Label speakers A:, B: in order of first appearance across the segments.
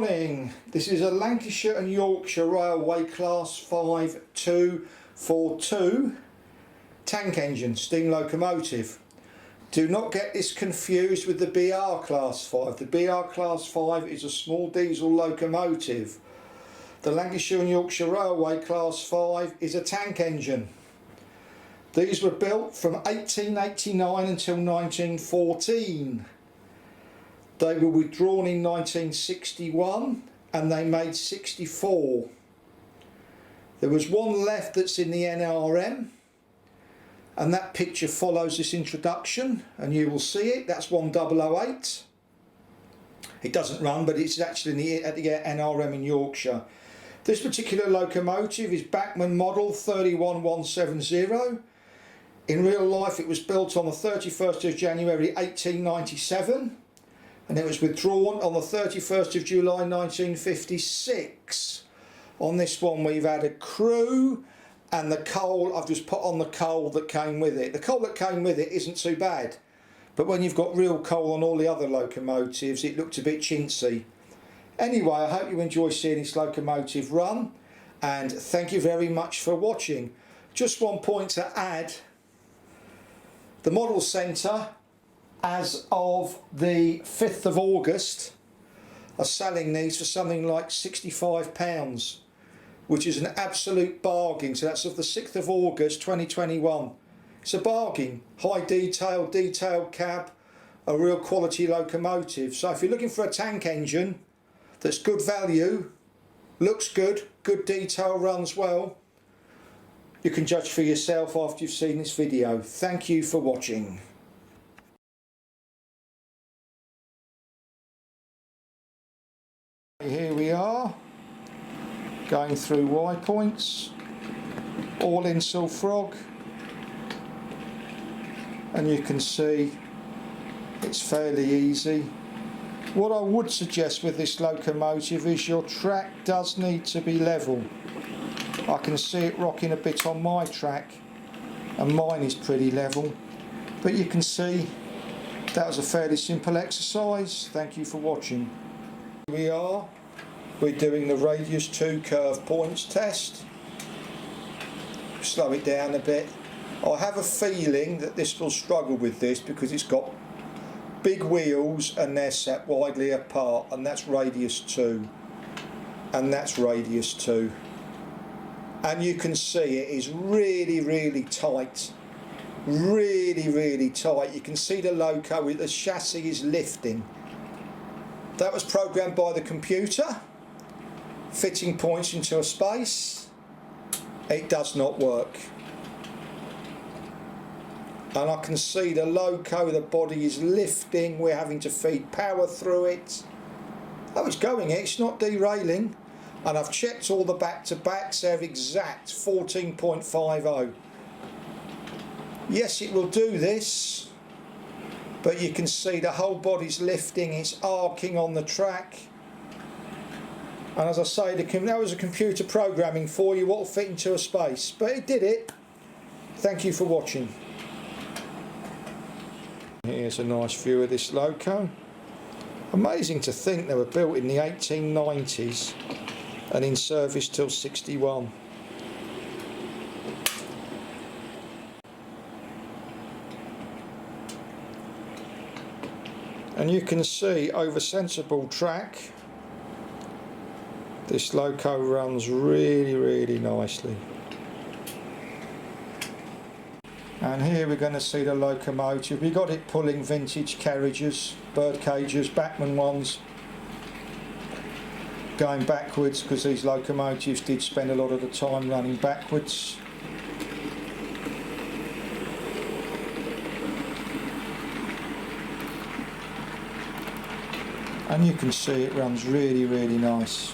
A: morning. This is a Lancashire and Yorkshire Railway Class 5 242 tank engine steam locomotive. Do not get this confused with the BR Class 5. The BR Class 5 is a small diesel locomotive. The Lancashire and Yorkshire Railway Class 5 is a tank engine. These were built from 1889 until 1914. They were withdrawn in 1961 and they made 64. There was one left that's in the NRM, and that picture follows this introduction and you will see it. That's 1008. It doesn't run, but it's actually at the NRM in Yorkshire. This particular locomotive is Bachmann model 31170. In real life it was built on the 31st of January 1897 and it was withdrawn on the 31st of July 1956. On this one we've had a crew, and the coal I've just put on the coal that came with it. The coal that came with it isn't too bad, but when you've got real coal on all the other locomotives it looked a bit chintzy. Anyway, I hope you enjoy seeing this locomotive run, and thank you very much for watching. Just one point to add: the model centre, as of the 5th of August, are selling these for something like £65, which is an absolute bargain. So that's of the 6th of August 2021. It's a bargain. High detail, detailed cab, a real quality locomotive. So if you're looking for a tank engine that's good value, looks good, good detail, runs well, you can judge for yourself after you've seen this video. Thank you for watching. Here we are, going through Y points, all in Frog, and you can see it's fairly easy. What I would suggest with this locomotive is your track does need to be level. I can see it rocking a bit on my track and mine is pretty level, but you can see that was a fairly simple exercise. Thank you for watching. We're doing the radius 2 curve points test. Slow it down a bit. I have a feeling that this will struggle with this because it's got big wheels and they're set widely apart, and that's radius 2 and that's radius 2, and you can see it is really tight, really tight. You can see the loco with the chassis is lifting. That was programmed by the computer, fitting points into a space. It does not work. And I can see the loco, the body is lifting, we're having to feed power through it. Oh, it's going, it's not derailing. And I've checked all the back-to-backs, they're exact 14.50. Yes, it will do this, but you can see the whole body's lifting, it's arcing on the track. And as I say, that was a computer programming for you what will fit into a space, but it did it. Thank you for watching. Here's a nice view of this loco. Amazing to think they were built in the 1890s and in service till 61. And you can see over sensible track this loco runs really nicely. And here we're going to see the locomotive. We got it pulling vintage carriages, bird cages, Bachmann ones, going backwards because these locomotives did spend a lot of the time running backwards. And you can see it runs really nice.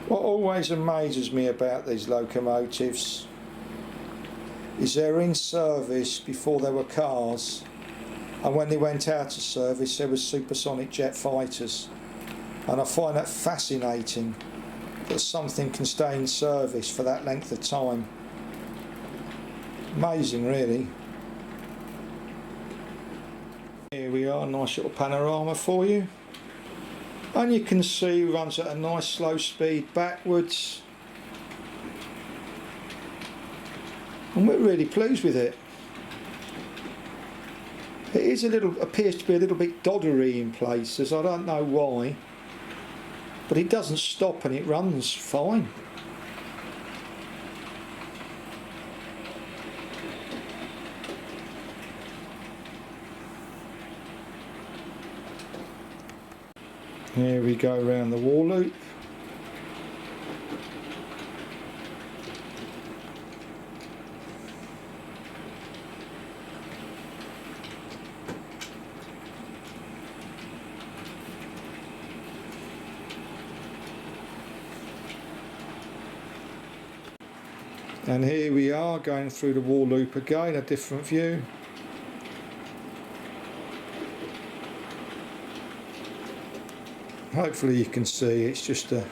A: What always amazes me about these locomotives is they're in service before there were cars, and when they went out of service there were supersonic jet fighters, and I find that fascinating that something can stay in service for that length of time. Amazing, really. we are, nice little panorama for you. And you can see it runs at a nice slow speed backwards. And we're really pleased with it. It is appears to be a little bit doddery in places, I don't know why. But it doesn't stop and it runs fine. Here we go around the wall loop. And here we are going through the wall loop again, a different view. Hopefully you can see it's just a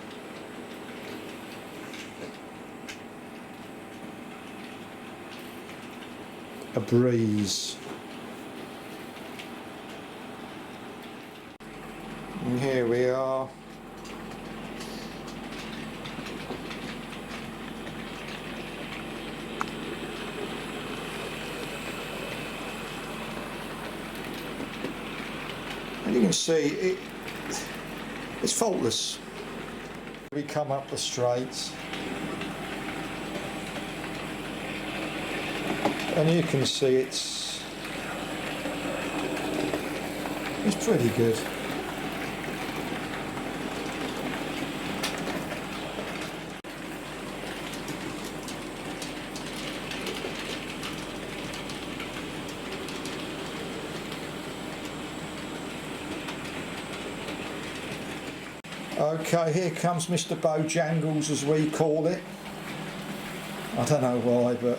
A: breeze. And here we are. And you can see it's faultless. We come up the straight and you can see it's pretty good. Okay, here comes Mr. Bojangles, as we call it. I don't know why, but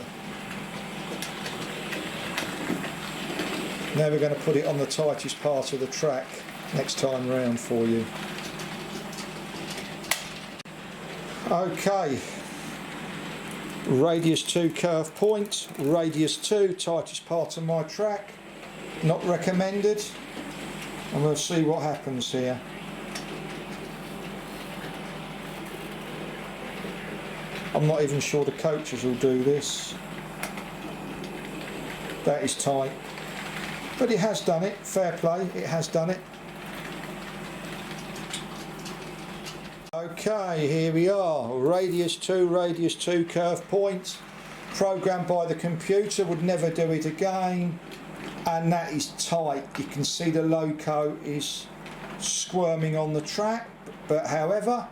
A: now we're going to put it on the tightest part of the track next time round for you. Okay, radius 2 curve point, radius 2, tightest part of my track, not recommended, and we'll see what happens here. I'm not even sure the coaches will do this. That is tight. But it has done it, fair play, it has done it. Okay, here we are, radius 2 curve point. Programmed by the computer, would never do it again. And that is tight. You can see the Loco is squirming on the track, but however,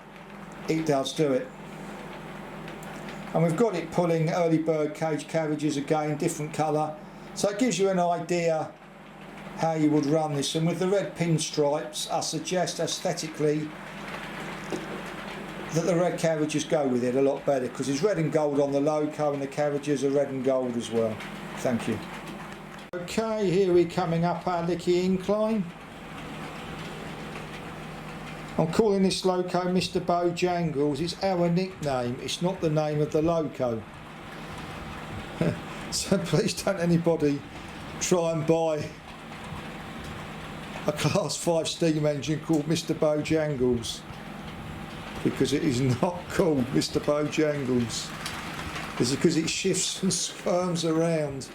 A: it does do it. And we've got it pulling early bird cage carriages again, different colour, so it gives you an idea how you would run this. And with the red pinstripes, I suggest aesthetically that the red carriages go with it a lot better, because it's red and gold on the Loco and the carriages are red and gold as well. Thank you. Okay, here we're coming up our Licky incline. I'm calling this Loco Mr. Bojangles. It's our nickname, it's not the name of the Loco. So please don't anybody try and buy a class 5 steam engine called Mr. Bojangles, because it is not called Mr. Bojangles. It's because it shifts and squirms around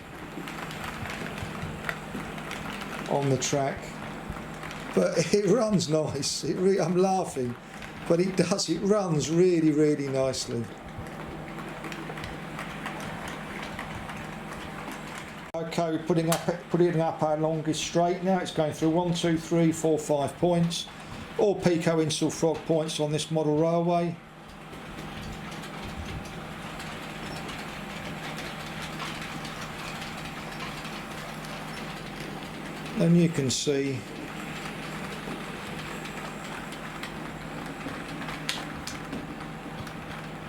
A: on the track. But it runs nice. I'm laughing, but it does. It runs really, really nicely. Okay, we're putting up our longest straight now. It's going through 1, 2, 3, 4, 5 points. All Pico Insel Frog points on this model railway. And you can see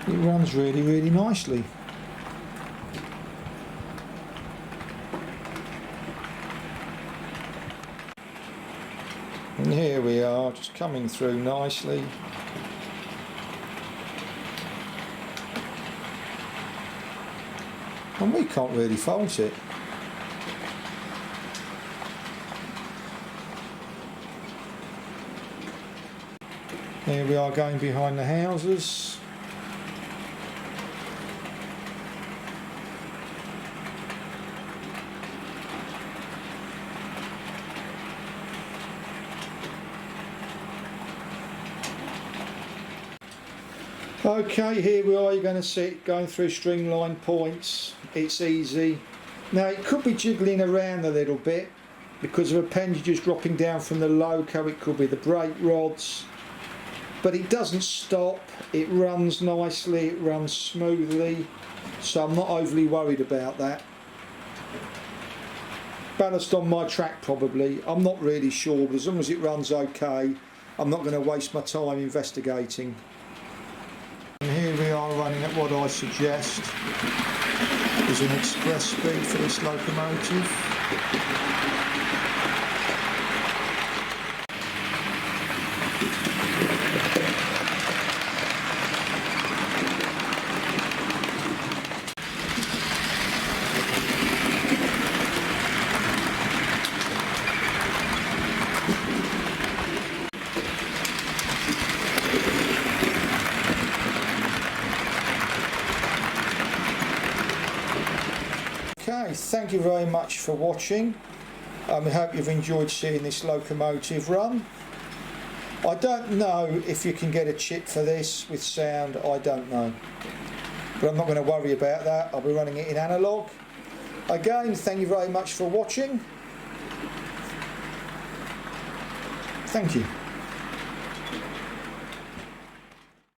A: it runs really, really nicely. And here we are, just coming through nicely. And we can't really fault it. Here we are going behind the houses. Okay, here we are, you're going to see it going through stringline points. It's easy. Now it could be jiggling around a little bit because of appendages dropping down from the Loco, it could be the brake rods, but it doesn't stop, it runs nicely, it runs smoothly, so I'm not overly worried about that. Ballast on my track probably, I'm not really sure, but as long as it runs okay, I'm not going to waste my time investigating. And here we are running at what I suggest is an express speed for this locomotive. Okay, thank you very much for watching. I hope you've enjoyed seeing this locomotive run. I don't know if you can get a chip for this with sound, I don't know. But I'm not going to worry about that, I'll be running it in analog. Again, thank you very much for watching. Thank you.